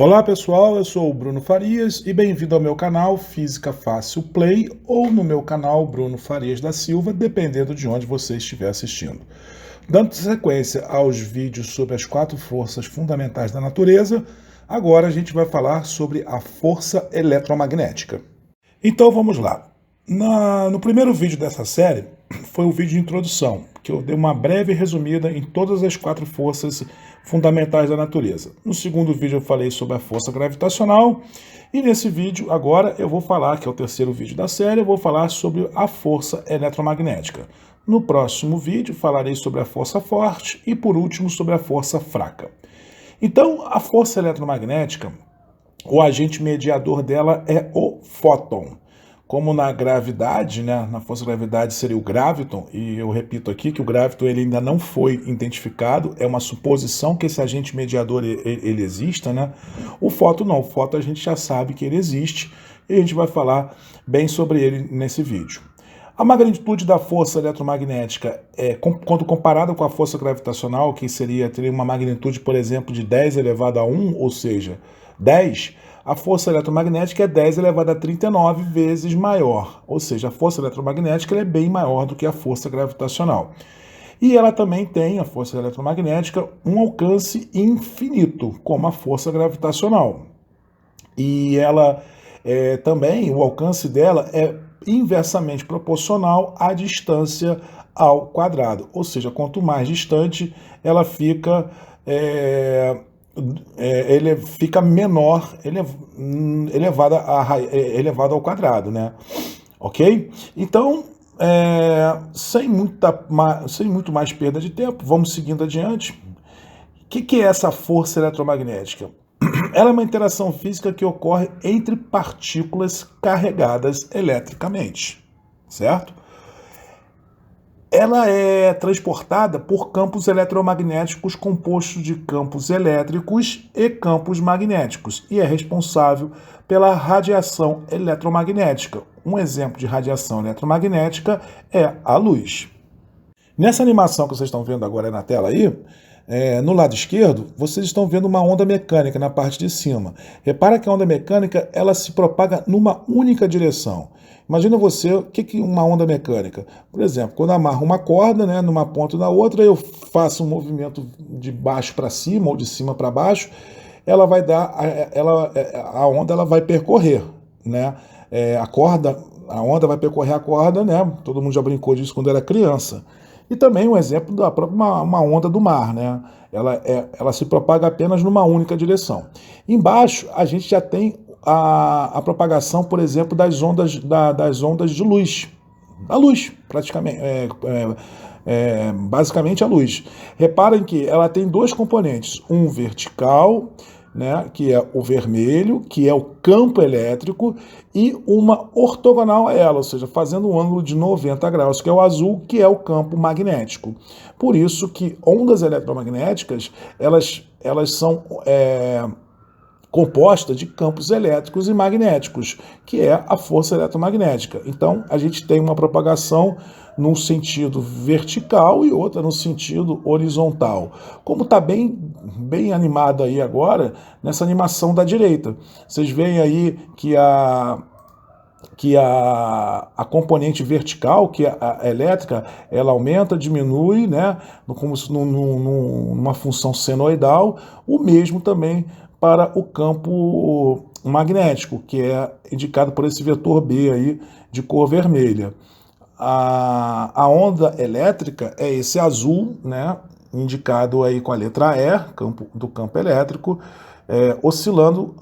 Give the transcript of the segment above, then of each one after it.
Olá pessoal, eu sou o Bruno Farias e bem-vindo ao meu canal Física Fácil Play ou no meu canal Bruno Farias da Silva, dependendo de onde você estiver assistindo. Dando sequência aos vídeos sobre as 4 forças fundamentais da natureza, agora a gente vai falar sobre a força eletromagnética. Então vamos lá. No primeiro vídeo dessa série foi o vídeo de introdução, que eu dei uma breve resumida em todas as 4 forças fundamentais da natureza. No segundo vídeo eu falei sobre a força gravitacional e nesse vídeo agora eu vou falar, que é o terceiro vídeo da série, eu vou falar sobre a força eletromagnética. No próximo vídeo falarei sobre a força forte e por último sobre a força fraca. Então a força eletromagnética, o agente mediador dela é o fóton. Como na gravidade, né, na força da gravidade seria o graviton, e eu repito aqui que o graviton ele ainda não foi identificado, é uma suposição que esse agente mediador ele exista, né? O fóton não, o fóton a gente já sabe que ele existe, e a gente vai falar bem sobre ele nesse vídeo. A magnitude da força eletromagnética, quando comparada com a força gravitacional, que teria uma magnitude, por exemplo, de 10 elevado a 1, ou seja, 10, a força eletromagnética é 10 elevado a 39 vezes maior, ou seja, a força eletromagnética é bem maior do que a força gravitacional. E ela também tem, a força eletromagnética, um alcance infinito, como a força gravitacional. E ela também, o alcance dela é inversamente proporcional à distância ao quadrado, ou seja, quanto mais distante ela fica, ele fica menor, elevado ao quadrado, né? Ok? Então, sem muito mais perda de tempo, vamos seguindo adiante. O que é essa força eletromagnética? Ela é uma interação física que ocorre entre partículas carregadas eletricamente, certo? Ela é transportada por campos eletromagnéticos compostos de campos elétricos e campos magnéticos e é responsável pela radiação eletromagnética. Um exemplo de radiação eletromagnética é a luz. Nessa animação que vocês estão vendo agora na tela aí, no lado esquerdo, vocês estão vendo uma onda mecânica na parte de cima. Repara que a onda mecânica ela se propaga numa única direção. Imagina você, o que é uma onda mecânica? Por exemplo, quando eu amarro uma corda, né, numa ponta e na outra, eu faço um movimento de baixo para cima ou de cima para baixo, ela vai dar, a onda ela vai percorrer, né? A onda vai percorrer a corda, né? Todo mundo já brincou disso quando era criança. E também um exemplo da própria uma onda do mar, né? Ela se propaga apenas numa única direção. Embaixo, a gente já tem a propagação, por exemplo, das ondas de luz. A luz, praticamente, basicamente a luz. Reparem que ela tem dois componentes, um vertical, né, que é o vermelho, que é o campo elétrico, e uma ortogonal a ela, ou seja, fazendo um ângulo de 90 graus, que é o azul, que é o campo magnético. Por isso que ondas eletromagnéticas, elas são composta de campos elétricos e magnéticos, que é a força eletromagnética. Então, a gente tem uma propagação num sentido vertical e outra no sentido horizontal. Como está bem animado aí agora, nessa animação da direita. Vocês veem aí que a componente vertical, que é a elétrica, ela aumenta, diminui, né, como numa função senoidal, o mesmo também para o campo magnético, que é indicado por esse vetor B aí de cor vermelha. A onda elétrica é esse azul, né, indicado aí com a letra E, do campo elétrico, oscilando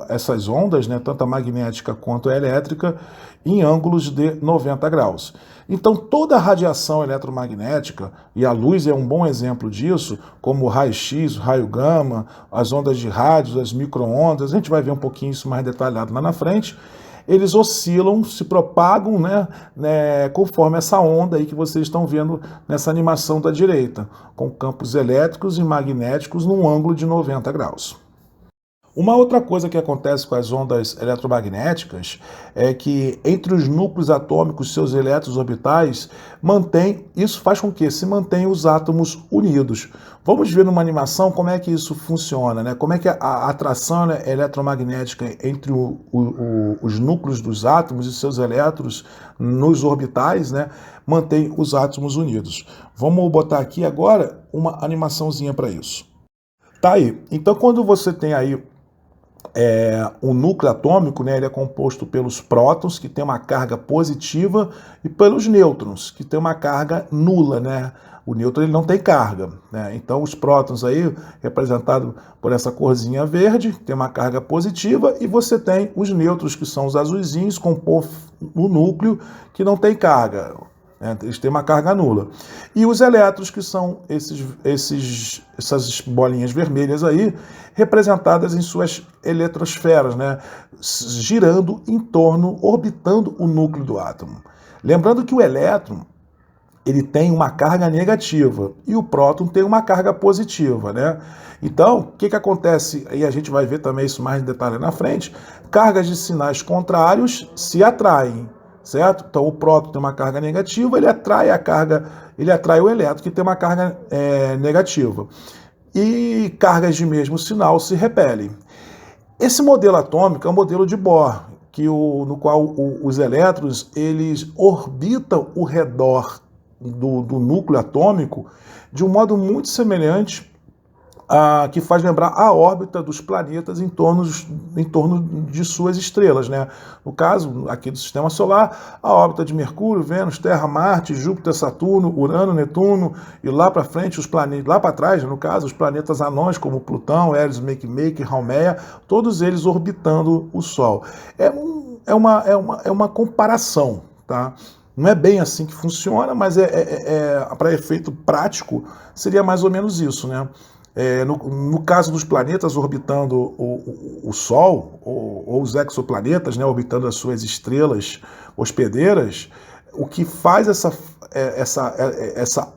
essas ondas, né, tanto a magnética quanto a elétrica, em ângulos de 90 graus. Então, toda a radiação eletromagnética, e a luz é um bom exemplo disso, como o raio-x, o raio gama, as ondas de rádio, as micro-ondas, a gente vai ver um pouquinho isso mais detalhado lá na frente, eles oscilam, se propagam, né, conforme essa onda aí que vocês estão vendo nessa animação da direita, com campos elétricos e magnéticos num ângulo de 90 graus. Uma outra coisa que acontece com as ondas eletromagnéticas é que entre os núcleos atômicos, seus elétrons orbitais, isso faz com que se mantenham os átomos unidos. Vamos ver numa animação como é que isso funciona, né? Como é que a atração eletromagnética entre os núcleos dos átomos e seus elétrons nos orbitais, né, mantém os átomos unidos. Vamos botar aqui agora uma animaçãozinha para isso. Tá aí. Então, quando você tem aí o núcleo atômico, né, ele é composto pelos prótons, que tem uma carga positiva, e pelos nêutrons, que tem uma carga nula, né? O nêutron ele não tem carga, né? Então os prótons aí, representado por essa corzinha verde, tem uma carga positiva, e você tem os nêutrons, que são os azuisinhos, compor o núcleo, que não tem carga. Eles têm uma carga nula. E os elétrons, que são essas bolinhas vermelhas aí, representadas em suas eletrosferas, né? Girando em torno, orbitando o núcleo do átomo. Lembrando que o elétron ele tem uma carga negativa e o próton tem uma carga positiva, né? Então, o que acontece, e a gente vai ver também isso mais em detalhe na frente, cargas de sinais contrários se atraem, certo? Então o próton tem uma carga negativa, ele atrai o elétron que tem uma carga negativa. E cargas de mesmo sinal se repelem. Esse modelo atômico é o modelo de Bohr, no qual os elétrons eles orbitam ao redor do núcleo atômico de um modo muito semelhante que faz lembrar a órbita dos planetas em torno de suas estrelas, né? No caso, aqui do Sistema Solar, a órbita de Mercúrio, Vênus, Terra, Marte, Júpiter, Saturno, Urano, Netuno, e lá para frente, os planetas, lá para trás, no caso, os planetas anões, como Plutão, Eris, Makemake, Haumea, todos eles orbitando o Sol. É uma comparação, tá? Não é bem assim que funciona, mas para efeito prático, seria mais ou menos isso, né? No caso dos planetas orbitando o Sol, ou os exoplanetas, né, orbitando as suas estrelas hospedeiras, o que faz essa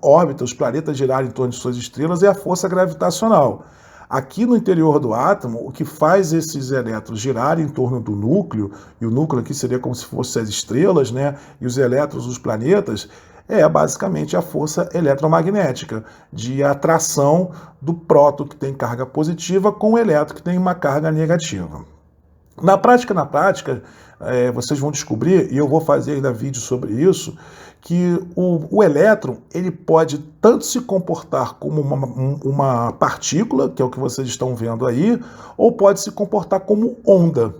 órbita, os planetas girarem em torno de suas estrelas, é a força gravitacional. Aqui no interior do átomo, o que faz esses elétrons girarem em torno do núcleo, e o núcleo aqui seria como se fossem as estrelas, né, e os elétrons, os planetas, é basicamente a força eletromagnética de atração do próton, que tem carga positiva, com o elétron, que tem uma carga negativa. Na prática, vocês vão descobrir, e eu vou fazer ainda vídeo sobre isso, que o elétron ele pode tanto se comportar como uma partícula, que é o que vocês estão vendo aí, ou pode se comportar como onda.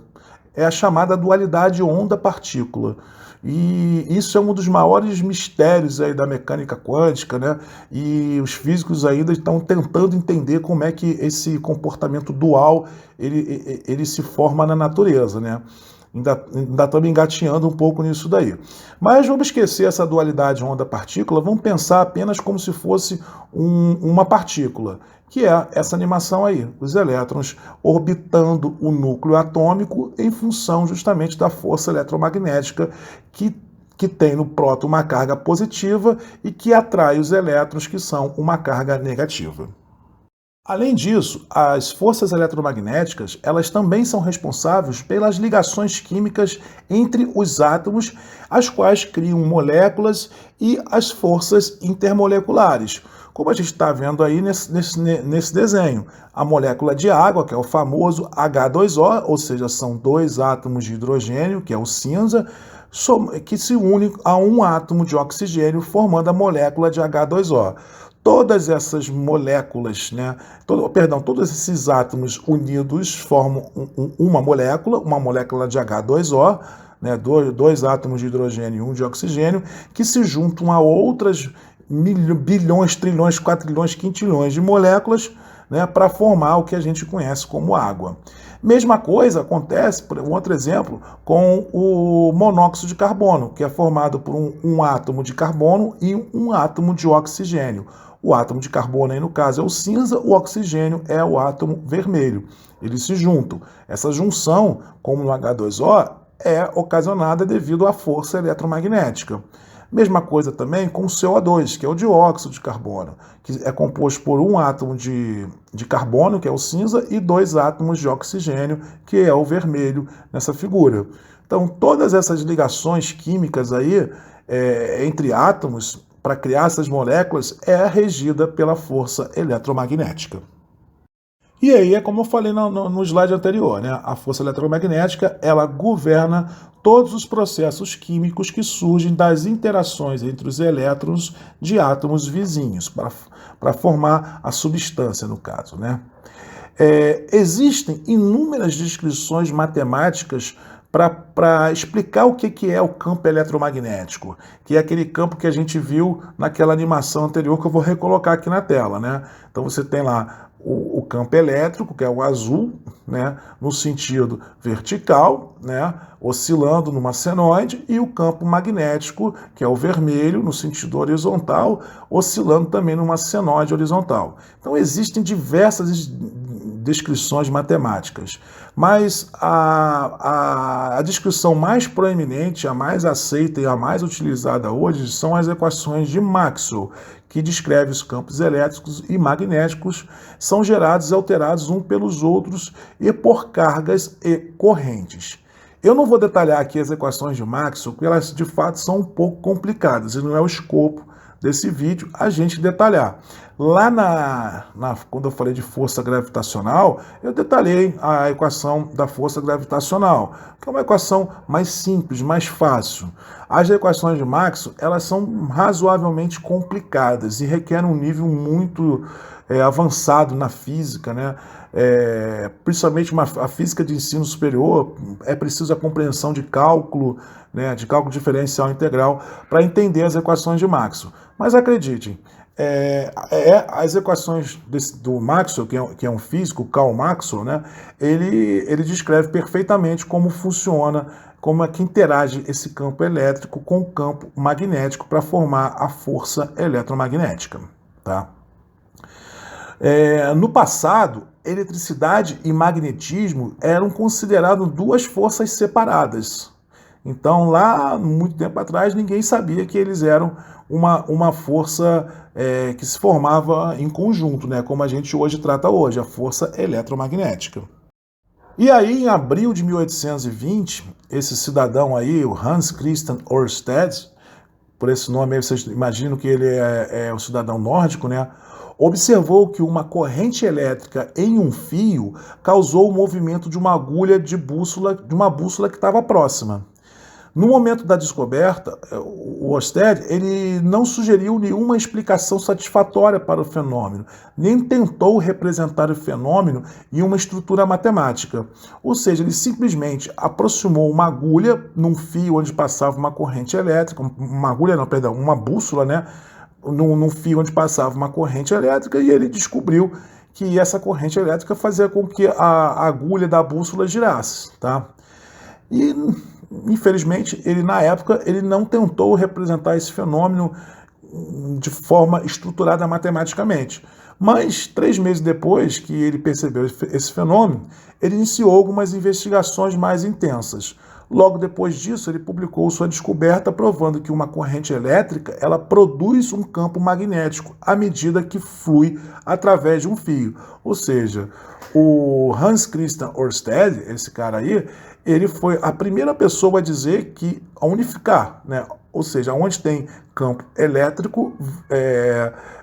É a chamada dualidade onda-partícula. E isso é um dos maiores mistérios aí da mecânica quântica, né? E os físicos ainda estão tentando entender como é que esse comportamento dual ele se forma na natureza, né? Ainda estamos engatinhando um pouco nisso daí. Mas vamos esquecer essa dualidade onda-partícula, vamos pensar apenas como se fosse uma partícula, que é essa animação aí, os elétrons orbitando o núcleo atômico em função justamente da força eletromagnética que tem no próton uma carga positiva e que atrai os elétrons que são uma carga negativa. Além disso, as forças eletromagnéticas, elas também são responsáveis pelas ligações químicas entre os átomos, as quais criam moléculas, e as forças intermoleculares, como a gente está vendo aí nesse desenho. A molécula de água, que é o famoso H2O, ou seja, são dois átomos de hidrogênio, que é o cinza, que se unem a um átomo de oxigênio, formando a molécula de H2O. Todas essas moléculas, né, todos esses átomos unidos formam uma molécula de H2O, né, dois átomos de hidrogênio e um de oxigênio, que se juntam a outras bilhões, trilhões, quatrilhões, quintilhões de moléculas, né, para formar o que a gente conhece como água. Mesma coisa acontece, por um outro exemplo, com o monóxido de carbono, que é formado por um átomo de carbono e um átomo de oxigênio. O átomo de carbono, aí no caso, é o cinza, o oxigênio é o átomo vermelho. Eles se juntam. Essa junção, como no H2O, é ocasionada devido à força eletromagnética. Mesma coisa também com o CO2, que é o dióxido de carbono, que é composto por um átomo de carbono, que é o cinza, e dois átomos de oxigênio, que é o vermelho nessa figura. Então, todas essas ligações químicas aí, entre átomos, para criar essas moléculas, é regida pela força eletromagnética. E aí é como eu falei no slide anterior, né? A força eletromagnética, ela governa todos os processos químicos que surgem das interações entre os elétrons de átomos vizinhos, para formar a substância, no caso, né? Existem inúmeras descrições matemáticas para explicar o que é o campo eletromagnético, que é aquele campo que a gente viu naquela animação anterior que eu vou recolocar aqui na tela, né? Então você tem lá o campo elétrico, que é o azul, né, no sentido vertical, né, oscilando numa senoide, e o campo magnético, que é o vermelho, no sentido horizontal, oscilando também numa senoide horizontal. Então existem diversas descrições matemáticas, mas a descrição mais proeminente, a mais aceita e a mais utilizada hoje são as equações de Maxwell, que descreve os campos elétricos e magnéticos, são gerados e alterados uns pelos outros e por cargas e correntes. Eu não vou detalhar aqui as equações de Maxwell, porque elas de fato são um pouco complicadas e não é o escopo desse vídeo a gente detalhar. Lá quando eu falei de força gravitacional, eu detalhei a equação da força gravitacional, que é uma equação mais simples, mais fácil. As equações de Maxwell, elas são razoavelmente complicadas e requerem um nível muito avançado na física, né? Principalmente a física de ensino superior, é preciso a compreensão de cálculo, né, de cálculo diferencial integral, para entender as equações de Maxwell. Mas acreditem, as equações do Maxwell, que é um físico, Karl Maxwell, né, ele descreve perfeitamente como funciona, como é que interage esse campo elétrico com o campo magnético para formar a força eletromagnética. Tá? No passado, eletricidade e magnetismo eram considerados duas forças separadas. Então, lá, muito tempo atrás, ninguém sabia que eles eram uma força que se formava em conjunto, né? Como a gente hoje trata hoje, a força eletromagnética. E aí, em abril de 1820, esse cidadão aí, o Hans Christian Ørsted, por esse nome aí vocês imaginam que ele é um cidadão nórdico, né? Observou que uma corrente elétrica em um fio causou o movimento de uma agulha de uma bússola que estava próxima. No momento da descoberta, o Ørsted ele não sugeriu nenhuma explicação satisfatória para o fenômeno, nem tentou representar o fenômeno em uma estrutura matemática. Ou seja, ele simplesmente aproximou uma agulha num fio onde passava uma corrente elétrica, uma bússola, né? Num fio onde passava uma corrente elétrica, e ele descobriu que essa corrente elétrica fazia com que a agulha da bússola girasse, tá? E, infelizmente, na época, ele não tentou representar esse fenômeno de forma estruturada matematicamente. Mas, 3 meses depois que ele percebeu esse fenômeno, ele iniciou algumas investigações mais intensas. Logo depois disso, ele publicou sua descoberta provando que uma corrente elétrica ela produz um campo magnético à medida que flui através de um fio. Ou seja, o Hans Christian Ørsted, esse cara aí, ele foi a primeira pessoa a dizer que a unificar, né? Ou seja, onde tem campo elétrico,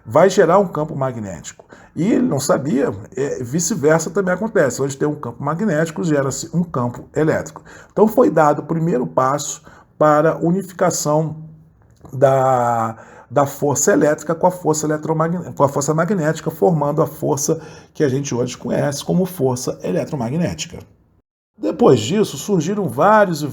vai gerar um campo magnético. E ele não sabia, vice-versa também acontece. Onde tem um campo magnético, gera-se um campo elétrico. Então foi dado o primeiro passo para a unificação da força elétrica com a força magnética, formando a força que a gente hoje conhece como força eletromagnética. Depois disso, surgiram várias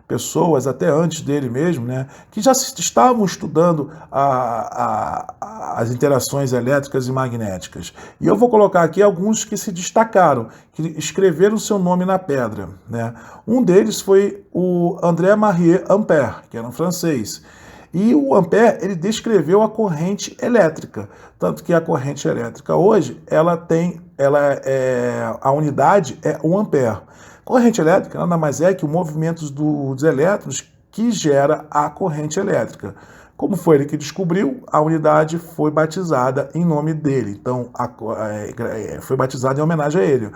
pessoas, até antes dele mesmo, né, que já estavam estudando as interações elétricas e magnéticas. E eu vou colocar aqui alguns que se destacaram, que escreveram seu nome na pedra, né? Um deles foi o André-Marie Ampère, que era um francês. E o Ampère, ele descreveu a corrente elétrica, tanto que a corrente elétrica hoje, a unidade é 1 ampere. Corrente elétrica nada mais é que o movimento dos elétrons que gera a corrente elétrica. Como foi ele que descobriu, a unidade foi batizada em nome dele. Então, foi batizada em homenagem a ele.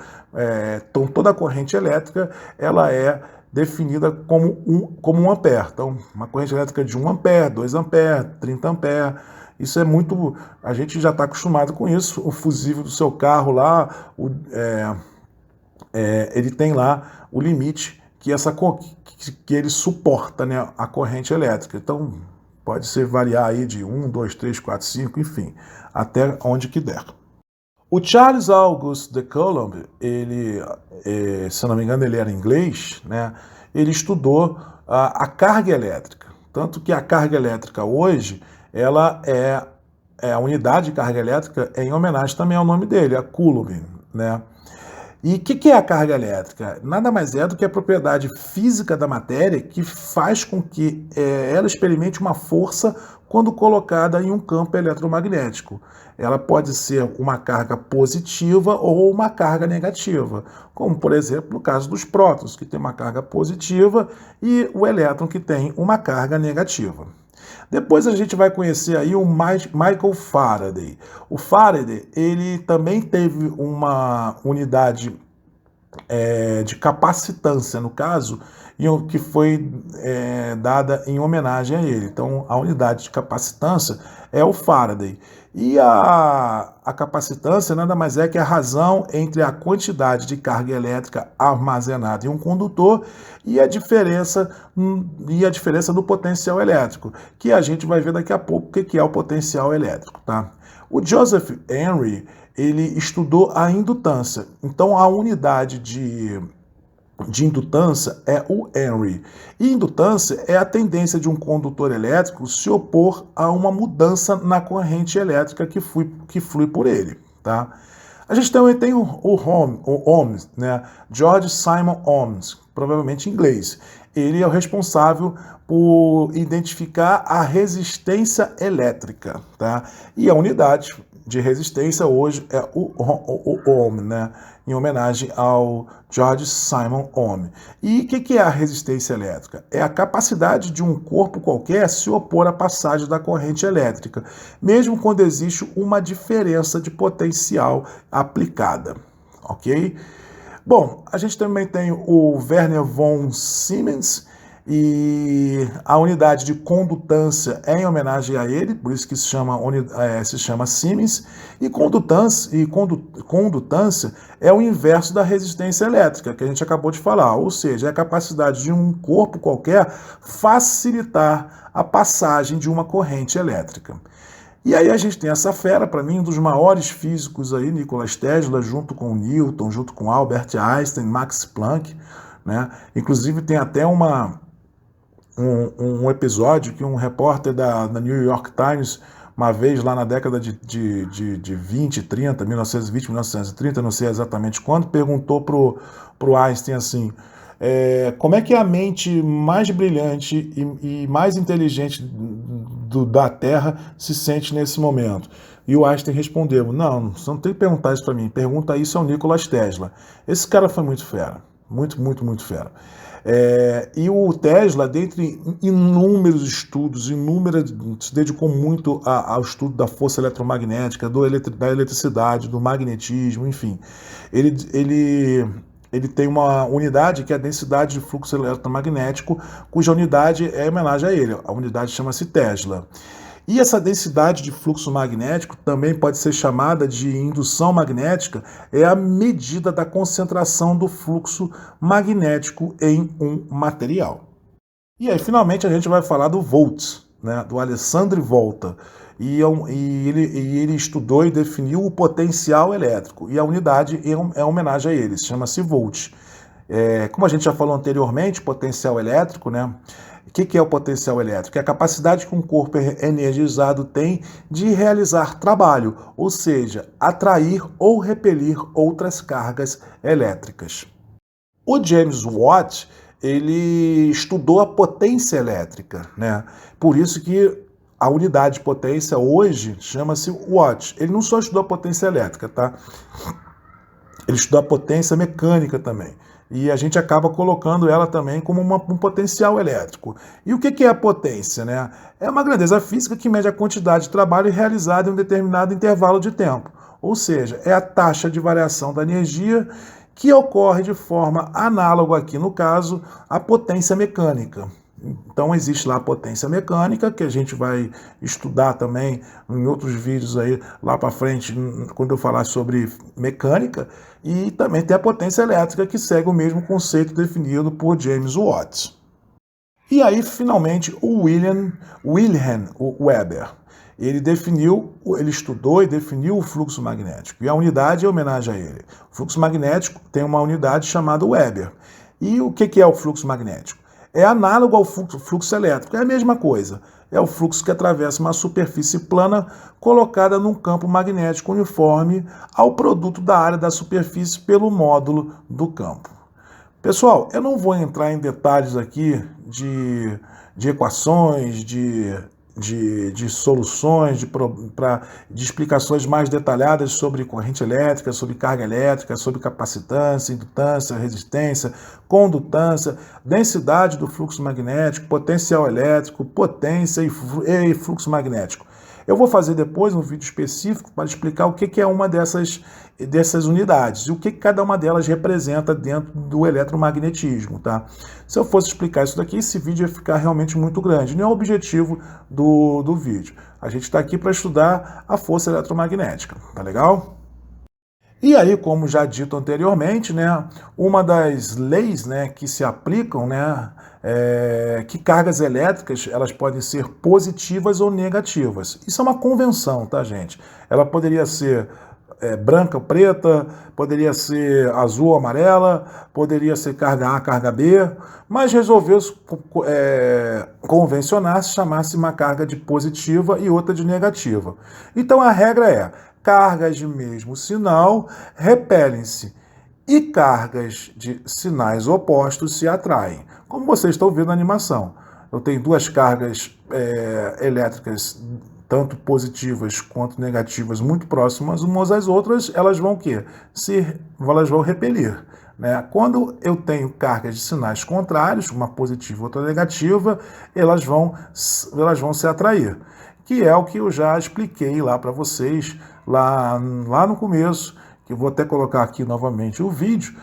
Então, toda a corrente elétrica ela é definida como 1 ampere. Então, uma corrente elétrica de 1 ampere, 2 ampere, 30 ampere. Isso é muito... A gente já está acostumado com isso. O fusível do seu carro lá, ele tem lá o limite que ele suporta, né, a corrente elétrica. Então, pode ser variar aí de 1, 2, 3, 4, 5, enfim, até onde que der. O Charles Augustus de Coulomb, ele, se eu não me engano, ele era inglês, né? Ele estudou a carga elétrica. Tanto que a carga elétrica hoje, ela a unidade de carga elétrica é em homenagem também ao nome dele, a Coulomb, né? E o que é a carga elétrica? Nada mais é do que a propriedade física da matéria que faz com que ela experimente uma força quando colocada em um campo eletromagnético. Ela pode ser uma carga positiva ou uma carga negativa, como, por exemplo, no caso dos prótons, que tem uma carga positiva, e o elétron, que tem uma carga negativa. Depois a gente vai conhecer aí o Michael Faraday. O Faraday, ele também teve uma unidade de capacitância, no caso, que foi dada em homenagem a ele. Então, a unidade de capacitância é o Faraday. E a capacitância nada mais é que a razão entre a quantidade de carga elétrica armazenada em um condutor e a diferença do potencial elétrico, que a gente vai ver daqui a pouco o que é o potencial elétrico, tá? O Joseph Henry, ele estudou a indutância. Então, a unidade de indutância é o Henry. E indutância é a tendência de um condutor elétrico se opor a uma mudança na corrente elétrica que flui por ele, tá? A gente também tem o Ohms, né? George Simon Ohms, provavelmente em inglês. Ele é o responsável por identificar a resistência elétrica, tá? E a unidade de resistência hoje é o Ohm, né? Em homenagem ao George Simon Ohm. E o que é a resistência elétrica? É a capacidade de um corpo qualquer se opor à passagem da corrente elétrica, mesmo quando existe uma diferença de potencial aplicada, ok? Bom, a gente também tem o Werner von Siemens, e a unidade de condutância é em homenagem a ele, por isso que se chama Siemens, e condutância é o inverso da resistência elétrica, que a gente acabou de falar, ou seja, é a capacidade de um corpo qualquer facilitar a passagem de uma corrente elétrica. E aí a gente tem essa fera, para mim, um dos maiores físicos aí, Nikola Tesla, junto com Newton, junto com Albert Einstein, Max Planck, né? Inclusive tem até um episódio que um repórter da New York Times, uma vez lá na década de 20, 30, 1920, 1930, não sei exatamente quando, perguntou pro Einstein assim, como é que a mente mais brilhante e mais inteligente da Terra se sente nesse momento? E o Einstein respondeu, não, você não tem que perguntar isso para mim, pergunta isso ao Nikola Tesla. Esse cara foi muito fera, muito, muito, muito fera. E o Tesla, dentre inúmeros estudos, se dedicou muito ao estudo da força eletromagnética, da eletricidade, do magnetismo, enfim. Ele tem uma unidade que é a densidade de fluxo eletromagnético, cuja unidade é em homenagem a ele. A unidade chama-se Tesla. E essa densidade de fluxo magnético também pode ser chamada de indução magnética, é a medida da concentração do fluxo magnético em um material. E aí, finalmente, a gente vai falar do Volta, né, do Alessandro Volta. E ele estudou e definiu o potencial elétrico, e a unidade é homenagem a ele, chama-se Volt. Como a gente já falou anteriormente, potencial elétrico, né? O que é o potencial elétrico? É a capacidade que um corpo energizado tem de realizar trabalho, ou seja, atrair ou repelir outras cargas elétricas. O James Watt, ele estudou a potência elétrica, né? Por isso que a unidade de potência hoje chama-se Watt. Ele não só estudou a potência elétrica, tá? ele estuda a potência mecânica também. E a gente acaba colocando ela também como um potencial elétrico. E o que é a potência, né? É uma grandeza física que mede a quantidade de trabalho realizado em um determinado intervalo de tempo. Ou seja, é a taxa de variação da energia que ocorre de forma análoga aqui, no caso, à potência mecânica. Então existe lá a potência mecânica, que a gente vai estudar também em outros vídeos aí lá para frente, quando eu falar sobre mecânica, e também tem a potência elétrica, que segue o mesmo conceito definido por James Watt. E aí, finalmente, o Wilhelm Weber, ele estudou e definiu o fluxo magnético, e a unidade é homenagem a ele. O fluxo magnético tem uma unidade chamada Weber. E o que é o fluxo magnético? É análogo ao fluxo elétrico, é a mesma coisa. É o fluxo que atravessa uma superfície plana colocada num campo magnético uniforme ao produto da área da superfície pelo módulo do campo. Pessoal, eu não vou entrar em detalhes aqui de equações, de soluções, de explicações mais detalhadas sobre corrente elétrica, sobre carga elétrica, sobre capacitância, indutância, resistência, condutância, densidade do fluxo magnético, potencial elétrico, potência e fluxo magnético. Eu vou fazer depois um vídeo específico para explicar o que é uma dessas unidades e o que cada uma delas representa dentro do eletromagnetismo, tá? Se eu fosse explicar isso daqui, esse vídeo ia ficar realmente muito grande. Não é o objetivo do vídeo. A gente está aqui para estudar a força eletromagnética, tá legal? E aí, como já dito anteriormente, né, uma das leis, né, que se aplicam, né, que cargas elétricas elas podem ser positivas ou negativas. Isso é uma convenção, tá, gente? Ela poderia ser branca ou preta, poderia ser azul ou amarela, poderia ser carga A, carga B, mas resolveu convencionar se chamasse uma carga de positiva e outra de negativa. Então a regra é: cargas de mesmo sinal repelem-se e cargas de sinais opostos se atraem. Como vocês estão vendo na animação, eu tenho duas cargas elétricas, tanto positivas quanto negativas, muito próximas umas às outras, elas vão o quê? Elas vão repelir. Né? Quando eu tenho cargas de sinais contrários, uma positiva e outra negativa, elas vão se atrair. Que é o que eu já expliquei lá para vocês, lá no começo, que eu vou até colocar aqui novamente o vídeo,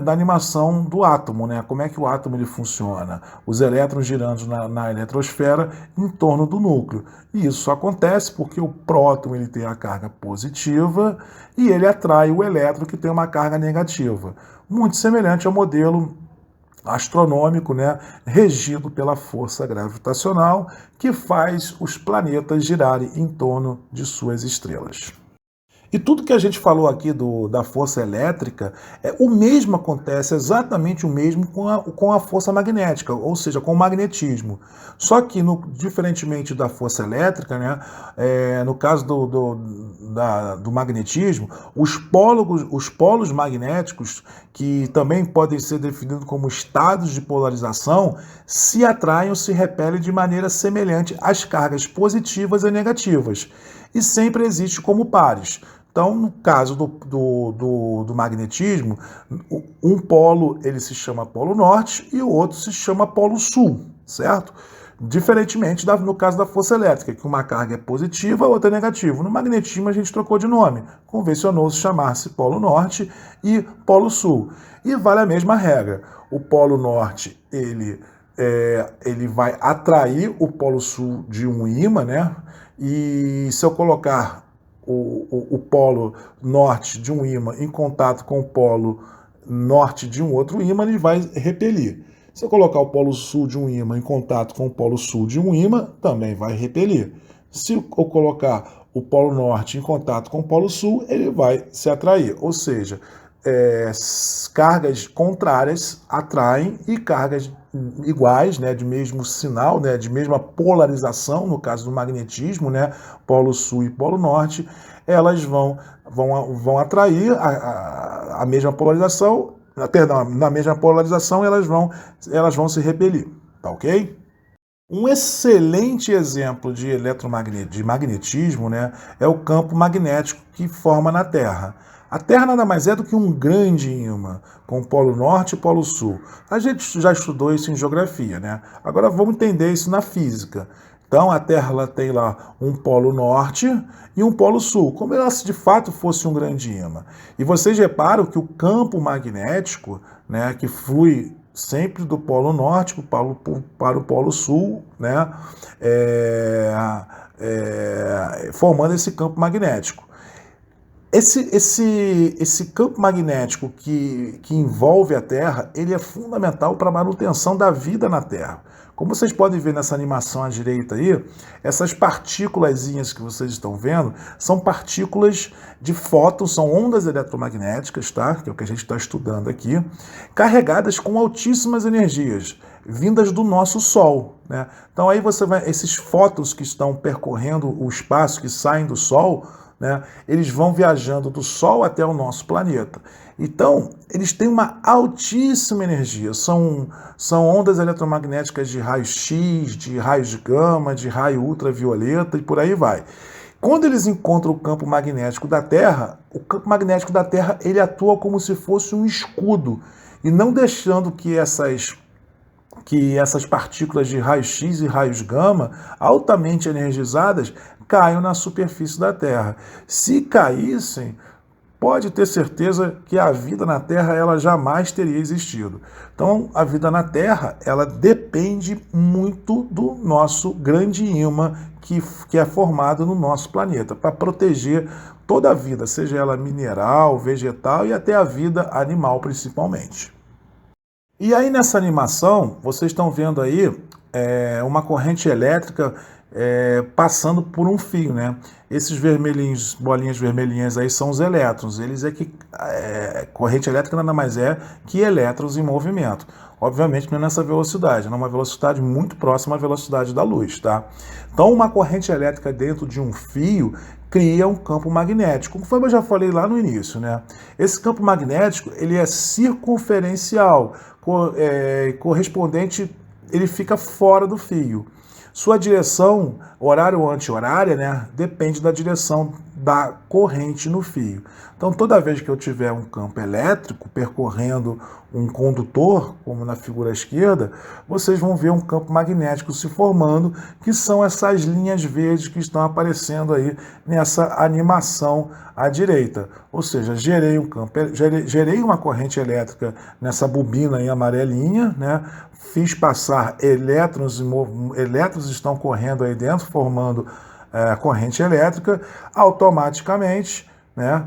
da animação do átomo, né? Como é que o átomo ele funciona? Os elétrons girando na eletrosfera em torno do núcleo. E isso só acontece porque o próton ele tem a carga positiva e ele atrai o elétron que tem uma carga negativa. Muito semelhante ao modelo astronômico, né, regido pela força gravitacional que faz os planetas girarem em torno de suas estrelas. E tudo que a gente falou aqui da força elétrica, o mesmo acontece, exatamente o mesmo com a força magnética, ou seja, com o magnetismo. Só que, diferentemente da força elétrica, né, no caso do magnetismo, os polos magnéticos, que também podem ser definidos como estados de polarização, se atraem ou se repelem de maneira semelhante às cargas positivas e negativas, e sempre existem como pares. Então, no caso do magnetismo, um polo ele se chama polo norte e o outro se chama polo sul, certo? Diferentemente no caso da força elétrica, que uma carga é positiva, a outra é negativa. No magnetismo a gente trocou de nome, convencionou-se chamar-se polo norte e polo sul. E vale a mesma regra. O polo norte ele vai atrair o polo sul de um ímã, né? E se eu colocar o polo norte de um ímã em contato com o polo norte de um outro ímã, ele vai repelir. Se eu colocar o polo sul de um ímã em contato com o polo sul de um ímã, também vai repelir. Se eu colocar o polo norte em contato com o polo sul, ele vai se atrair. Ou seja, cargas contrárias atraem e cargas iguais, né, de mesmo sinal, né, de mesma polarização, no caso do magnetismo, né, polo sul e polo norte, elas vão atrair a mesma polarização, perdão, na mesma polarização elas vão se repelir, tá ok? Um excelente exemplo de magnetismo, né, é o campo magnético que forma na Terra. A Terra nada mais é do que um grande ímã, com o Polo Norte e Polo Sul. A gente já estudou isso em geografia, né? Agora vamos entender isso na física. Então a Terra ela tem lá um Polo Norte e um Polo Sul, como ela se de fato fosse um grande ímã. E vocês reparam que o campo magnético, né, que flui sempre do Polo Norte para o Polo Sul, né, formando esse campo magnético. Esse campo magnético que envolve a Terra, ele é fundamental para a manutenção da vida na Terra. Como vocês podem ver nessa animação à direita aí, essas partículas que vocês estão vendo são partículas de fótons, são ondas eletromagnéticas, tá? Que é o que a gente está estudando aqui, carregadas com altíssimas energias, vindas do nosso Sol, né? Então aí você vai, esses fótons que estão percorrendo o espaço, que saem do Sol, né, eles vão viajando do Sol até o nosso planeta. Então, eles têm uma altíssima energia. São ondas eletromagnéticas de raio-x, de raios gama, de raio ultravioleta e por aí vai. Quando eles encontram o campo magnético da Terra, o campo magnético da Terra ele atua como se fosse um escudo e não deixando que essas partículas de raio-x e raios gama, altamente energizadas, caiam na superfície da Terra. Se caíssem, pode ter certeza que a vida na Terra ela jamais teria existido. Então, a vida na Terra ela depende muito do nosso grande ímã que é formado no nosso planeta, para proteger toda a vida, seja ela mineral, vegetal e até a vida animal principalmente. E aí nessa animação, vocês estão vendo aí uma corrente elétrica passando por um fio, né? Esses vermelhinhos, bolinhas vermelhinhas aí são os elétrons. Eles corrente elétrica nada mais é que elétrons em movimento. Obviamente não é nessa velocidade, é uma velocidade muito próxima à velocidade da luz, tá? Então uma corrente elétrica dentro de um fio cria um campo magnético, como eu já falei lá no início, né? Esse campo magnético ele é circunferencial, correspondente, ele fica fora do fio. Sua direção, horário ou anti-horária, né, depende da direção da corrente no fio. Então, toda vez que eu tiver um campo elétrico percorrendo um condutor, como na figura à esquerda, vocês vão ver um campo magnético se formando, que são essas linhas verdes que estão aparecendo aí nessa animação à direita. Ou seja, gerei uma corrente elétrica nessa bobina aí amarelinha, né? Fiz passar elétrons estão correndo aí dentro, formando corrente elétrica, automaticamente, né,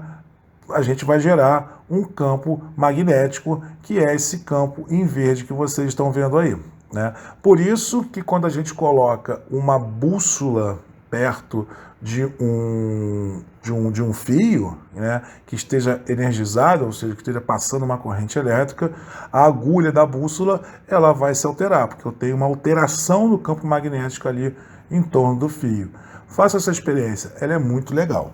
a gente vai gerar um campo magnético, que é esse campo em verde que vocês estão vendo aí, né? Por isso que quando a gente coloca uma bússola perto de um fio, né, que esteja energizado, ou seja, que esteja passando uma corrente elétrica, a agulha da bússola ela vai se alterar, porque eu tenho uma alteração no campo magnético ali em torno do fio. Faça essa experiência, ela é muito legal.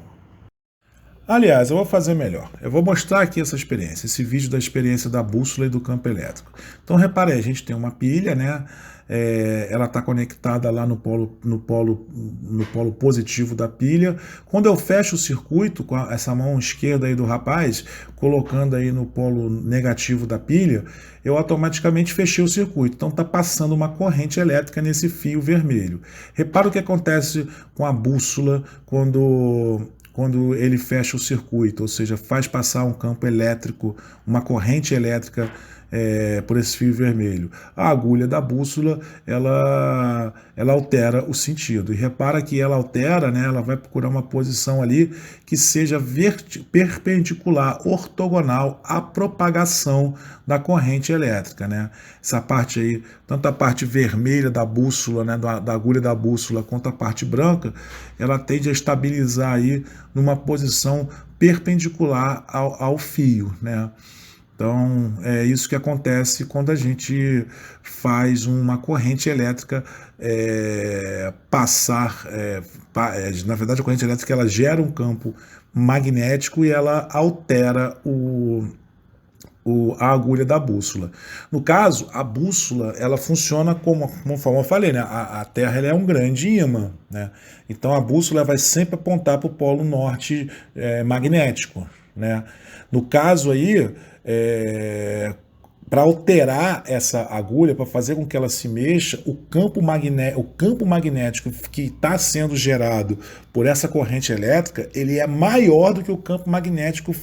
Aliás, eu vou fazer melhor. Eu vou mostrar aqui essa experiência, esse vídeo da experiência da bússola e do campo elétrico. Então, repare, a gente tem uma pilha, né? Ela está conectada lá no polo positivo da pilha. Quando eu fecho o circuito com essa mão esquerda aí do rapaz, colocando aí no polo negativo da pilha, eu automaticamente fechei o circuito. Então está passando uma corrente elétrica nesse fio vermelho. Repara o que acontece com a bússola quando ele fecha o circuito, ou seja, faz passar um campo elétrico, uma corrente elétrica por esse fio vermelho. A agulha da bússola, ela altera o sentido. E repara que ela altera, né, ela vai procurar uma posição ali que seja perpendicular, ortogonal à propagação da corrente elétrica, né? Essa parte aí, tanto a parte vermelha da bússola, né, da agulha da bússola, quanto a parte branca, ela tende a estabilizar aí numa posição perpendicular ao fio, né? Então, é isso que acontece quando a gente faz uma corrente elétrica passar. Na verdade, a corrente elétrica ela gera um campo magnético e ela altera a agulha da bússola. No caso, a bússola ela funciona conforme eu falei, né? A Terra ela é um grande ímã, né? Então, a bússola vai sempre apontar para o polo norte magnético. né? No caso aí, para alterar essa agulha, para fazer com que ela se mexa, o campo magnético que está sendo gerado por essa corrente elétrica, ele é maior do que o campo magnético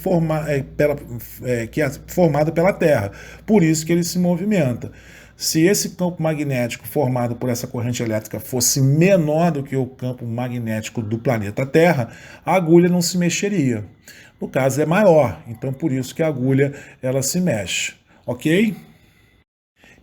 que é formado pela Terra. Por isso que ele se movimenta. Se esse campo magnético formado por essa corrente elétrica fosse menor do que o campo magnético do planeta Terra, a agulha não se mexeria. No caso é maior, então por isso que a agulha ela se mexe. Ok?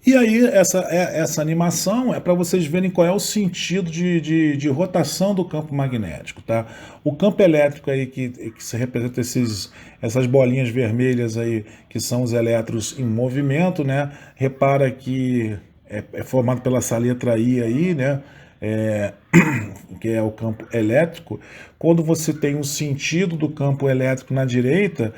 E aí, essa animação é para vocês verem qual é o sentido de rotação do campo magnético, tá? O campo elétrico aí que se representa essas bolinhas vermelhas aí, que são os elétrons em movimento, né? Repara que é formado pela essa letra I aí, né? Que é o campo elétrico. Quando você tem um sentido do campo elétrico na direita,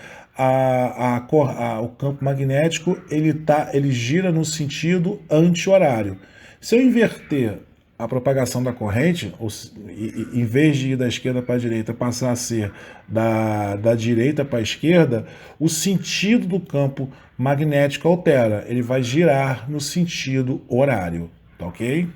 o campo magnético ele gira no sentido anti-horário. Se eu inverter a propagação da corrente, em vez de ir da esquerda para a direita, passar a ser da direita para a esquerda, o sentido do campo magnético altera. Ele vai girar no sentido horário, tá ok?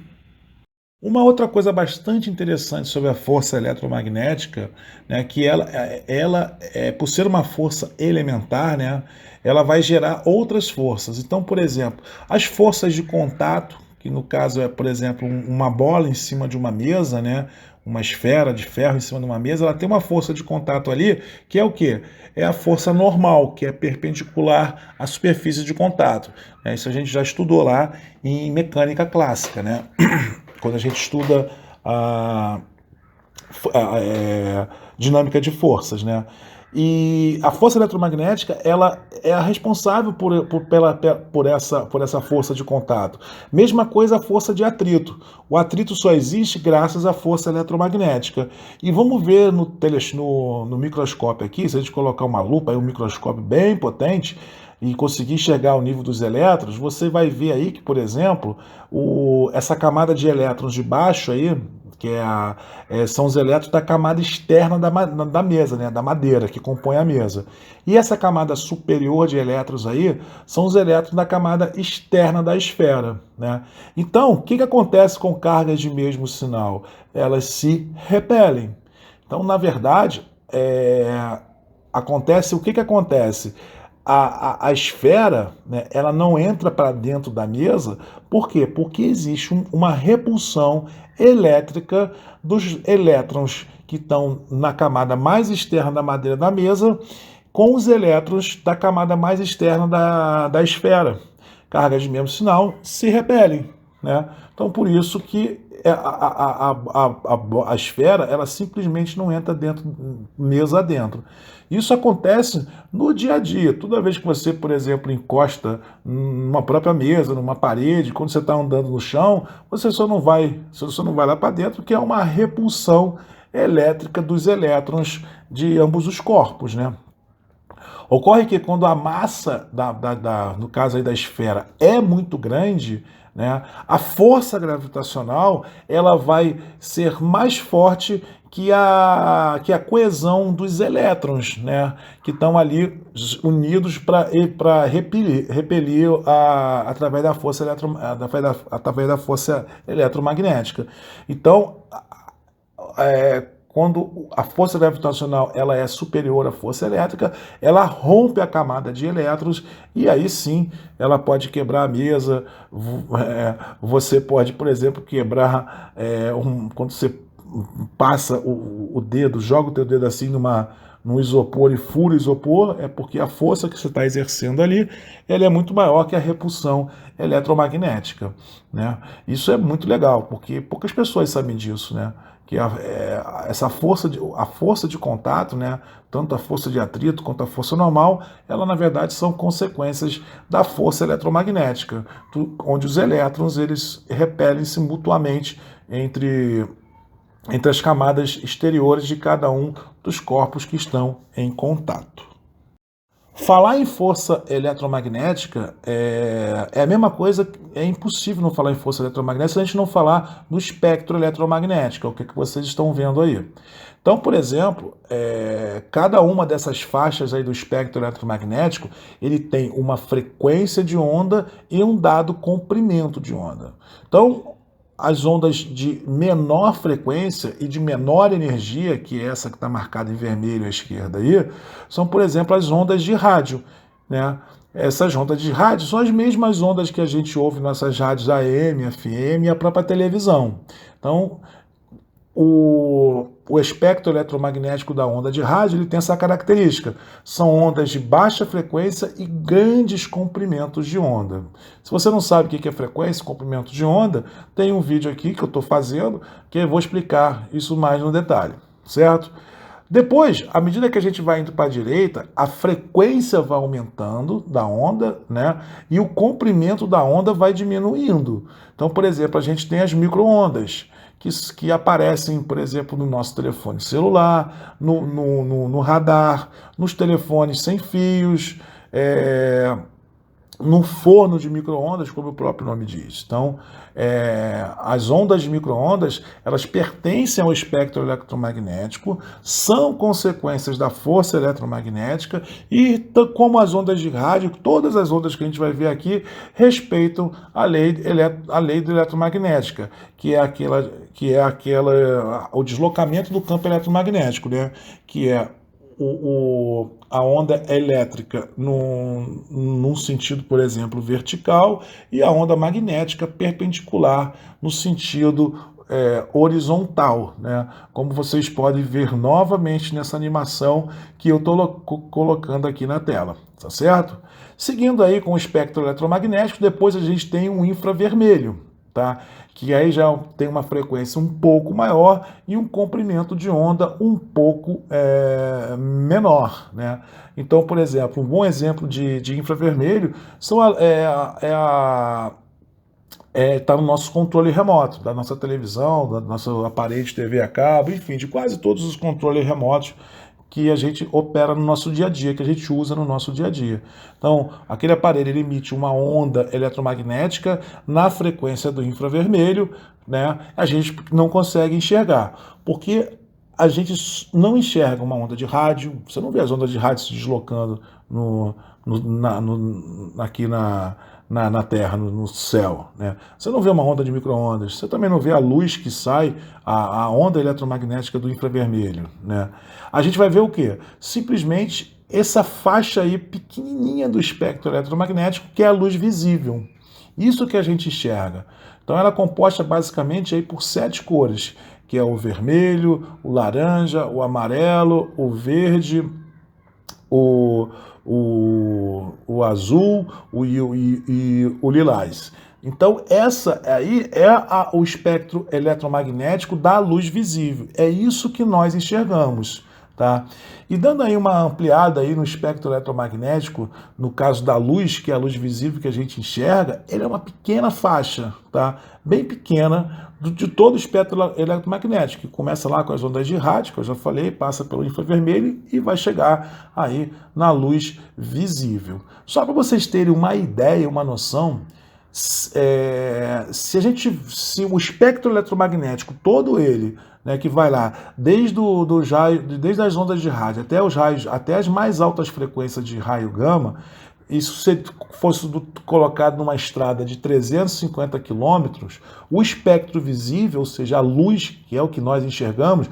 Uma outra coisa bastante interessante sobre a força eletromagnética, né, que ela por ser uma força elementar, né, ela vai gerar outras forças. Então, por exemplo, as forças de contato, que no caso é, por exemplo, uma bola em cima de uma mesa, né, uma esfera de ferro em cima de uma mesa, ela tem uma força de contato ali, que é o quê? É a força normal, que é perpendicular à superfície de contato. Isso a gente já estudou lá em mecânica clássica, né? Quando a gente estuda a dinâmica de forças, né? E a força eletromagnética, ela é a responsável por essa força de contato. Mesma coisa a força de atrito. O atrito só existe graças à força eletromagnética. E vamos ver no microscópio aqui, se a gente colocar uma lupa, um microscópio bem potente, e conseguir enxergar o nível dos elétrons, você vai ver aí que, por exemplo, essa camada de elétrons de baixo aí, que são os elétrons da camada externa da mesa, né, da madeira, que compõe a mesa. E essa camada superior de elétrons aí são os elétrons da camada externa da esfera, né? Então, o que acontece com cargas de mesmo sinal? Elas se repelem. Então, na verdade, o que acontece? A esfera, né, ela não entra para dentro da mesa, por quê? Porque existe uma repulsão elétrica dos elétrons que estão na camada mais externa da madeira da mesa com os elétrons da camada mais externa da esfera. Cargas de mesmo sinal se repelem, né? Então, por isso que a esfera ela simplesmente não entra mesa dentro. Isso acontece no dia a dia. Toda vez que você, por exemplo, encosta numa própria mesa, numa parede, quando você está andando no chão, você só não vai lá para dentro, porque é uma repulsão elétrica dos elétrons de ambos os corpos, né? Ocorre que quando a massa, no caso aí da esfera, é muito grande, né, a força gravitacional ela vai ser mais forte que a coesão dos elétrons, né, que estão ali unidos para repelir através da força eletromagnética. Então, quando a força gravitacional ela é superior à força elétrica, ela rompe a camada de elétrons e aí sim ela pode quebrar a mesa. Você pode, por exemplo, quebrar quando você passa o dedo, joga o teu dedo assim num isopor e fura o isopor, é porque a força que você está exercendo ali ela é muito maior que a repulsão eletromagnética, né? Isso é muito legal, porque poucas pessoas sabem disso, né? Que essa força de contato, né, tanto a força de atrito quanto a força normal, ela na verdade são consequências da força eletromagnética, onde os elétrons eles repelem-se mutuamente entre as camadas exteriores de cada um dos corpos que estão em contato. Falar em força eletromagnética é a mesma coisa, é impossível não falar em força eletromagnética se a gente não falar do espectro eletromagnético, é o que vocês estão vendo aí. Então, por exemplo, cada uma dessas faixas aí do espectro eletromagnético, ele tem uma frequência de onda e um dado comprimento de onda. Então, as ondas de menor frequência e de menor energia, que é essa que está marcada em vermelho à esquerda aí, são, por exemplo, as ondas de rádio, né? Essas ondas de rádio são as mesmas ondas que a gente ouve nessas rádios AM, FM e a própria televisão. Então, o espectro eletromagnético da onda de rádio ele tem essa característica. São ondas de baixa frequência e grandes comprimentos de onda. Se você não sabe o que é frequência e comprimento de onda, tem um vídeo aqui que eu estou fazendo que eu vou explicar isso mais no detalhe, certo? Depois, à medida que a gente vai indo para a direita, a frequência vai aumentando da onda, né? E o comprimento da onda vai diminuindo. Então, por exemplo, a gente tem as micro-ondas, que aparecem, por exemplo, no nosso telefone celular, no radar, nos telefones sem fios, no forno de micro-ondas, como o próprio nome diz. Então, as ondas de micro-ondas, elas pertencem ao espectro eletromagnético, são consequências da força eletromagnética e, como as ondas de rádio, todas as ondas que a gente vai ver aqui respeitam a lei do eletromagnética, que é o deslocamento do campo eletromagnético, né? Que é a onda elétrica num sentido, por exemplo, vertical, e a onda magnética perpendicular no sentido horizontal, né? Como vocês podem ver novamente nessa animação que eu estou colocando aqui na tela, tá certo? Seguindo aí com o espectro eletromagnético, depois a gente tem o infravermelho, tá? Que aí já tem uma frequência um pouco maior e um comprimento de onda um pouco menor, né? Então, por exemplo, um bom exemplo de infravermelho está no nosso controle remoto, da nossa televisão, do nosso aparelho de TV a cabo, enfim, de quase todos os controles remotos que a gente opera no nosso dia a dia, que a gente usa no nosso dia a dia. Então, aquele aparelho ele emite uma onda eletromagnética na frequência do infravermelho, né? A gente não consegue enxergar, porque a gente não enxerga uma onda de rádio, você não vê as ondas de rádio se deslocando aqui na Terra, no céu, né? Você não vê uma onda de micro-ondas, você também não vê a luz que sai, a onda eletromagnética do infravermelho, né? A gente vai ver o quê? Simplesmente essa faixa aí pequenininha do espectro eletromagnético, que é a luz visível. Isso que a gente enxerga. Então ela é composta basicamente aí por 7 cores, que é o vermelho, o laranja, o amarelo, o verde, o azul e o lilás. Então, essa aí é o espectro eletromagnético da luz visível. É isso que nós enxergamos, tá? E dando aí uma ampliada aí no espectro eletromagnético, no caso da luz, que é a luz visível que a gente enxerga, ele é uma pequena faixa, tá? Bem pequena, de todo o espectro eletromagnético, que começa lá com as ondas de rádio, que eu já falei, passa pelo infravermelho e vai chegar aí na luz visível. Só para vocês terem uma ideia, uma noção, se o espectro eletromagnético, todo ele, né, que vai lá desde as ondas de rádio até os raios, até as mais altas frequências de raio gama, isso se fosse colocado numa estrada de 350 quilômetros, o espectro visível, ou seja, a luz, que é o que nós enxergamos,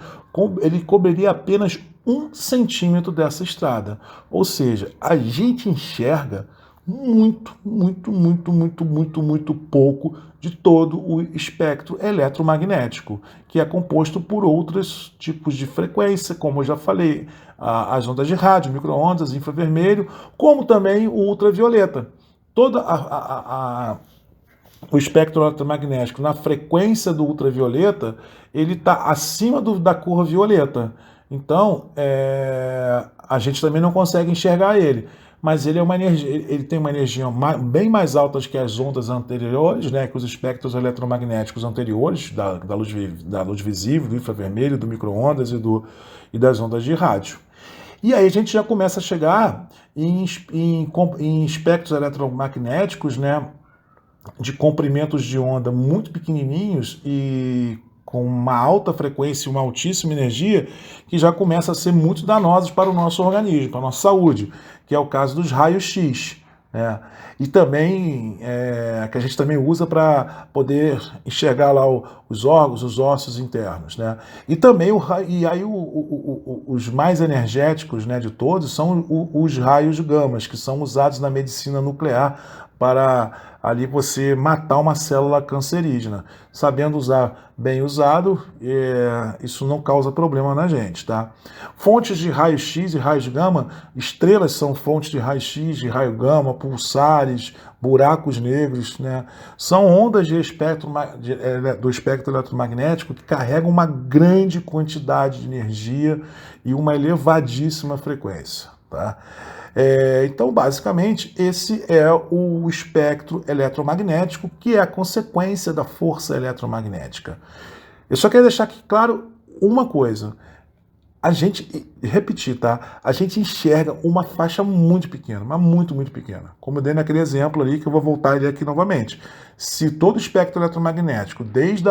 ele cobriria apenas 1 centímetro dessa estrada. Ou seja, a gente enxerga muito pouco de todo o espectro eletromagnético, que é composto por outros tipos de frequência, como eu já falei, as ondas de rádio, micro-ondas, infravermelho, como também o ultravioleta. Todo o espectro eletromagnético na frequência do ultravioleta, ele está acima da cor violeta. Então, a gente também não consegue enxergar ele. Mas ele tem uma energia bem mais alta que as ondas anteriores, né, que os espectros eletromagnéticos anteriores, da luz visível, do infravermelho, do micro-ondas e das ondas de rádio. E aí a gente já começa a chegar em espectros eletromagnéticos, né, de comprimentos de onda muito pequenininhos e com uma alta frequência e uma altíssima energia, que já começa a ser muito danosos para o nosso organismo, para a nossa saúde, que é o caso dos raios-x. Né? E também, que a gente também usa para poder enxergar lá os órgãos, os ossos internos. Né? E também, os mais energéticos, né, de todos são os raios gamas, que são usados na medicina nuclear para ali você matar uma célula cancerígena. Sabendo usar, bem usado, isso não causa problema na gente, tá? Fontes de raio-x e raios gama, estrelas são fontes de raio-x, de raio gama, pulsares, buracos negros, né? São ondas do espectro eletromagnético que carregam uma grande quantidade de energia e uma elevadíssima frequência, tá? Então, basicamente, esse é o espectro eletromagnético, que é a consequência da força eletromagnética. Eu só quero deixar aqui claro uma coisa. A gente, repetir, tá? A gente enxerga uma faixa muito pequena, mas muito, muito pequena. Como eu dei naquele exemplo ali, que eu vou voltar ele aqui novamente. Se todo o espectro eletromagnético, desde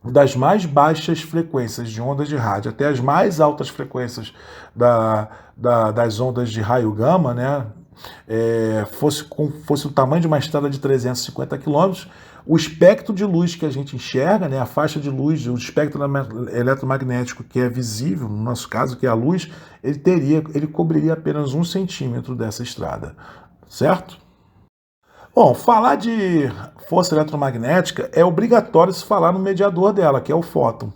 das mais baixas frequências de ondas de rádio até as mais altas frequências das ondas de raio gama, né, fosse o tamanho de uma estrada de 350 km, o espectro de luz que a gente enxerga, né, a faixa de luz, o espectro eletromagnético que é visível, no nosso caso, que é a luz, ele cobriria apenas 1 centímetro dessa estrada, certo? Bom, falar de força eletromagnética é obrigatório se falar no mediador dela, que é o fóton.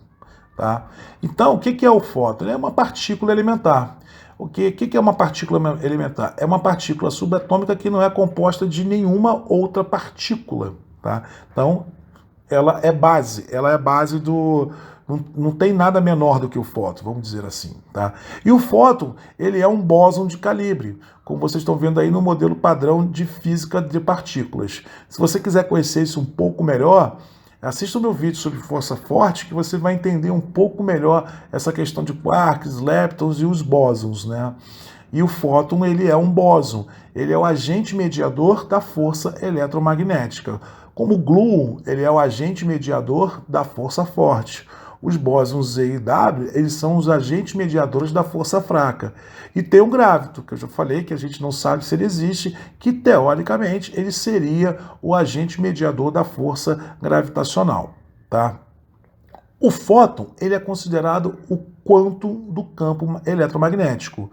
Tá? Então, o que é o fóton? Ele é uma partícula elementar. O que é uma partícula elementar? É uma partícula subatômica que não é composta de nenhuma outra partícula. Tá? Então, ela é base do... Não tem nada menor do que o fóton, vamos dizer assim. Tá? E o fóton, ele é um bóson de calibre, como vocês estão vendo aí no modelo padrão de física de partículas. Se você quiser conhecer isso um pouco melhor, assista o meu vídeo sobre força forte, que você vai entender um pouco melhor essa questão de quarks, leptons e os bósons, né? E o fóton, ele é um bóson, ele é o agente mediador da força eletromagnética. Como o gluon, ele é o agente mediador da força forte. Os bósons Z e W, eles são os agentes mediadores da força fraca. E tem um gravito, que eu já falei que a gente não sabe se ele existe, que teoricamente ele seria o agente mediador da força gravitacional. Tá? O fóton, ele é considerado o quantum do campo eletromagnético.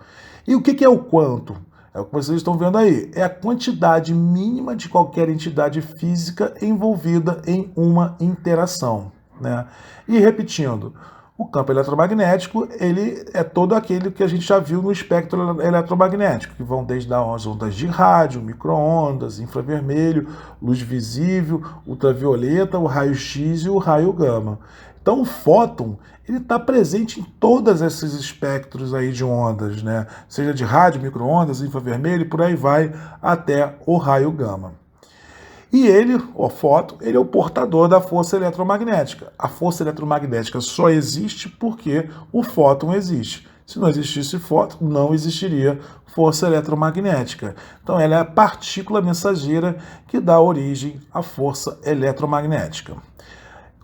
E o que é o quantum? É o que vocês estão vendo aí. É a quantidade mínima de qualquer entidade física envolvida em uma interação. Né? E repetindo, o campo eletromagnético, ele é todo aquele que a gente já viu no espectro eletromagnético, que vão desde as ondas de rádio, micro-ondas, infravermelho, luz visível, ultravioleta, o raio-x e o raio gama. Então o fóton, ele está presente em todos esses espectros aí de ondas, né? Seja de rádio, micro-ondas, infravermelho, e por aí vai até o raio gama. E ele, o fóton, ele é o portador da força eletromagnética. A força eletromagnética só existe porque o fóton existe. Se não existisse fóton, não existiria força eletromagnética. Então ela é a partícula mensageira que dá origem à força eletromagnética.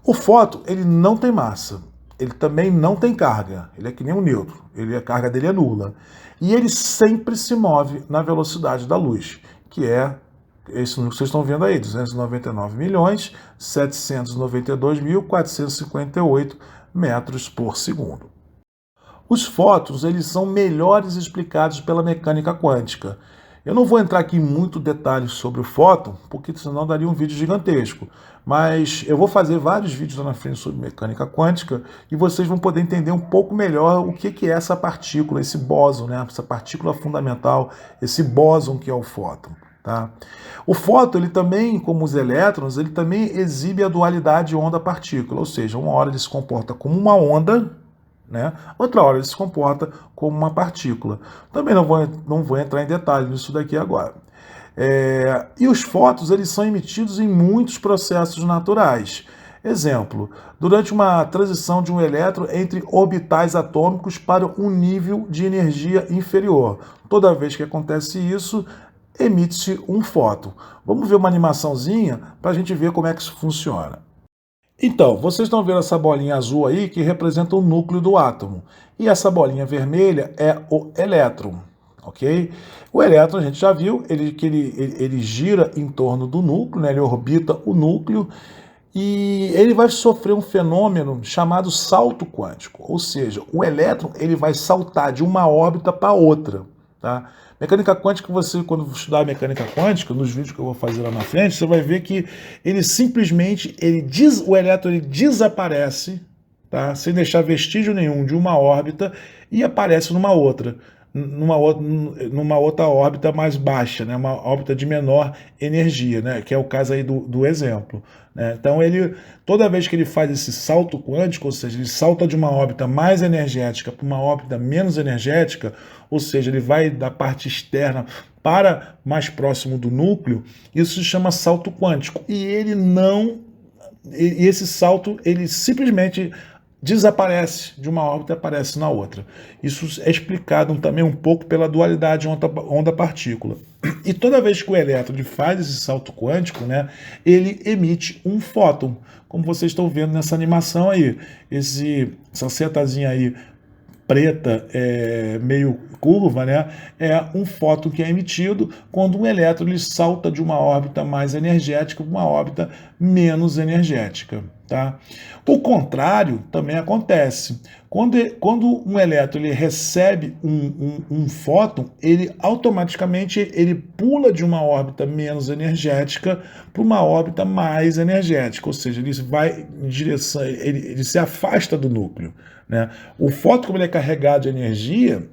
O fóton, ele não tem massa. Ele também não tem carga. Ele é que nem um nêutron. A carga dele é nula. E ele sempre se move na velocidade da luz, que é isso que vocês estão vendo aí, 299.792.458 metros por segundo. Os fótons, eles são melhores explicados pela mecânica quântica. Eu não vou entrar aqui em muito detalhes sobre o fóton, porque senão daria um vídeo gigantesco. Mas eu vou fazer vários vídeos lá na frente sobre mecânica quântica e vocês vão poder entender um pouco melhor o que é essa partícula, esse bóson, né? Essa partícula fundamental, esse bóson que é o fóton. Tá? O fóton, ele também, como os elétrons, ele também exibe a dualidade onda-partícula, ou seja, uma hora ele se comporta como uma onda, né? Outra hora ele se comporta como uma partícula. Também não vou entrar em detalhes nisso daqui agora. E os fótons, eles são emitidos em muitos processos naturais. Exemplo, durante uma transição de um elétron entre orbitais atômicos para um nível de energia inferior. Toda vez que acontece isso, emite-se um fóton. Vamos ver uma animaçãozinha para a gente ver como é que isso funciona. Então, vocês estão vendo essa bolinha azul aí que representa o núcleo do átomo. E essa bolinha vermelha é o elétron, ok? O elétron, a gente já viu, ele gira em torno do núcleo, né? Ele orbita o núcleo e ele vai sofrer um fenômeno chamado salto quântico. Ou seja, o elétron ele vai saltar de uma órbita para outra, tá? Mecânica quântica, você, quando estudar a mecânica quântica, nos vídeos que eu vou fazer lá na frente, você vai ver que ele simplesmente, o elétron ele desaparece, tá? Sem deixar vestígio nenhum de uma órbita e aparece numa outra órbita mais baixa, né? Uma órbita de menor energia, né? Que é o caso aí do exemplo. Né? Então, toda vez que ele faz esse salto quântico, ou seja, ele salta de uma órbita mais energética para uma órbita menos energética, ou seja, ele vai da parte externa para mais próximo do núcleo, isso se chama salto quântico. E esse salto, ele simplesmente desaparece de uma órbita e aparece na outra. Isso é explicado também um pouco pela dualidade onda-partícula. E toda vez que o elétron faz esse salto quântico, né, ele emite um fóton, como vocês estão vendo nessa animação aí. Essa setazinha aí preta, meio curva, né, é um fóton que é emitido quando um elétron ele salta de uma órbita mais energética para uma órbita menos energética. Tá? O contrário também acontece. Quando um elétron ele recebe um fóton, ele automaticamente ele pula de uma órbita menos energética para uma órbita mais energética, ou seja, ele vai em direção, ele se afasta do núcleo. Né? O fóton, como ele é carregado de energia,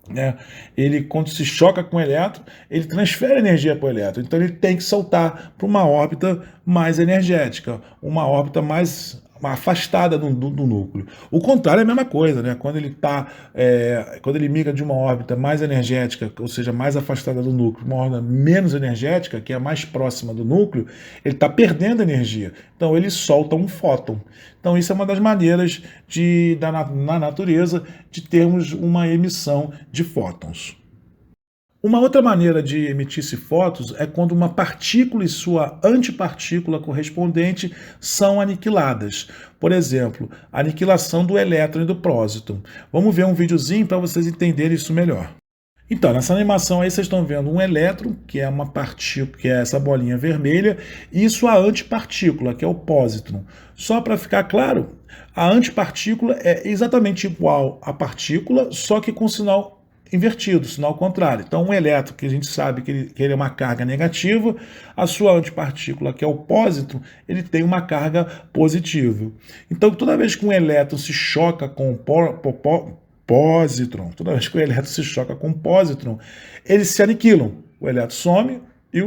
né, ele, quando se choca com o elétron, ele transfere energia para o elétron. Então ele tem que saltar para uma órbita mais energética, uma órbita mais afastada do núcleo. O contrário é a mesma coisa, né? Quando ele migra de uma órbita mais energética, ou seja, mais afastada do núcleo, uma órbita menos energética, que é mais próxima do núcleo, ele está perdendo energia. Então ele solta um fóton. Então isso é uma das maneiras na natureza de termos uma emissão de fótons. Uma outra maneira de emitir-se fótons é quando uma partícula e sua antipartícula correspondente são aniquiladas. Por exemplo, a aniquilação do elétron e do próton. Vamos ver um videozinho para vocês entenderem isso melhor. Então, nessa animação aí vocês estão vendo um elétron, que é uma partícula, que é essa bolinha vermelha, e sua antipartícula, que é o pósitron. Só para ficar claro, a antipartícula é exatamente igual à partícula, só que com sinal invertido, sinal contrário. Então, um elétron, que a gente sabe que ele é uma carga negativa, a sua antipartícula, que é o pósitron, ele tem uma carga positiva. Então, toda vez que um elétron se choca com o pósitron, toda vez que o elétron se choca com o pósitron, eles se aniquilam. O elétron some e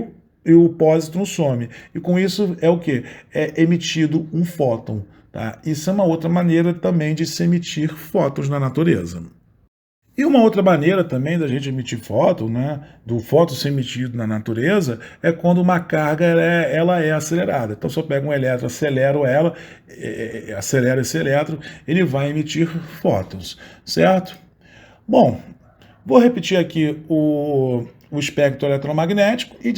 o pósitron some. E com isso é o quê? É emitido um fóton. Tá? Isso é uma outra maneira também de se emitir fótons na natureza. E uma outra maneira também da gente emitir fóton, né, do fóton ser emitido na natureza, é quando uma carga ela é acelerada. Então, se eu pego um elétron, acelero esse elétron, ele vai emitir fótons, certo? Bom, vou repetir aqui o espectro eletromagnético e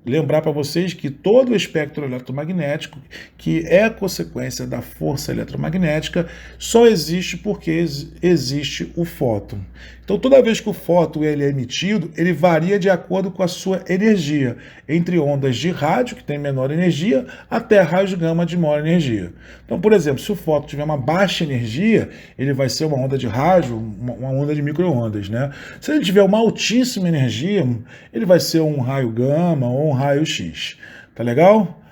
lembrar para vocês que todo o espectro eletromagnético, que é consequência da força eletromagnética, só existe porque existe o fóton. Então, toda vez que o fóton ele é emitido, ele varia de acordo com a sua energia, entre ondas de rádio, que tem menor energia, até raios gama de maior energia. Então, por exemplo, se o fóton tiver uma baixa energia, ele vai ser uma onda de rádio, uma onda de micro-ondas, né? Se ele tiver uma altíssima energia, ele vai ser um raio gama ou um raio X. Tá legal?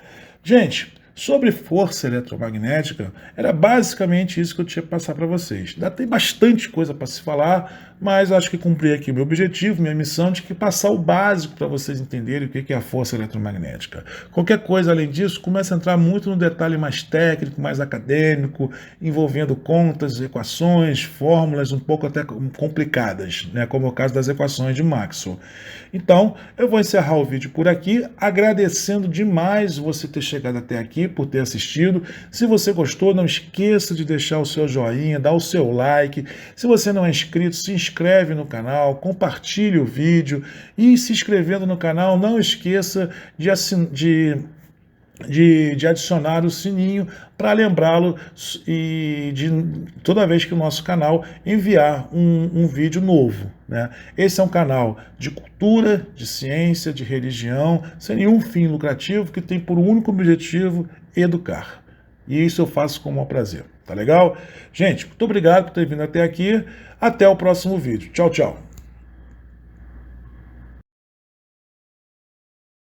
Gente, sobre força eletromagnética, era basicamente isso que eu tinha que passar para vocês. Ainda tem bastante coisa para se falar, mas acho que cumpri aqui o meu objetivo, minha missão de que passar o básico para vocês entenderem o que é a força eletromagnética. Qualquer coisa além disso, começa a entrar muito no detalhe mais técnico, mais acadêmico, envolvendo contas, equações, fórmulas um pouco até complicadas, né, como é o caso das equações de Maxwell. Então, eu vou encerrar o vídeo por aqui, agradecendo demais você ter chegado até aqui, por ter assistido. Se você gostou, não esqueça de deixar o seu joinha, dar o seu like. Se você não é inscrito, se inscreve no canal, compartilhe o vídeo e se inscrevendo no canal, não esqueça de adicionar o sininho para lembrá-lo e de toda vez que o nosso canal enviar um vídeo novo, né? Esse é um canal de cultura, de ciência, de religião, sem nenhum fim lucrativo, que tem por único objetivo educar. E isso eu faço com o maior prazer. Tá legal? Gente, muito obrigado por ter vindo até aqui. Até o próximo vídeo. Tchau, tchau.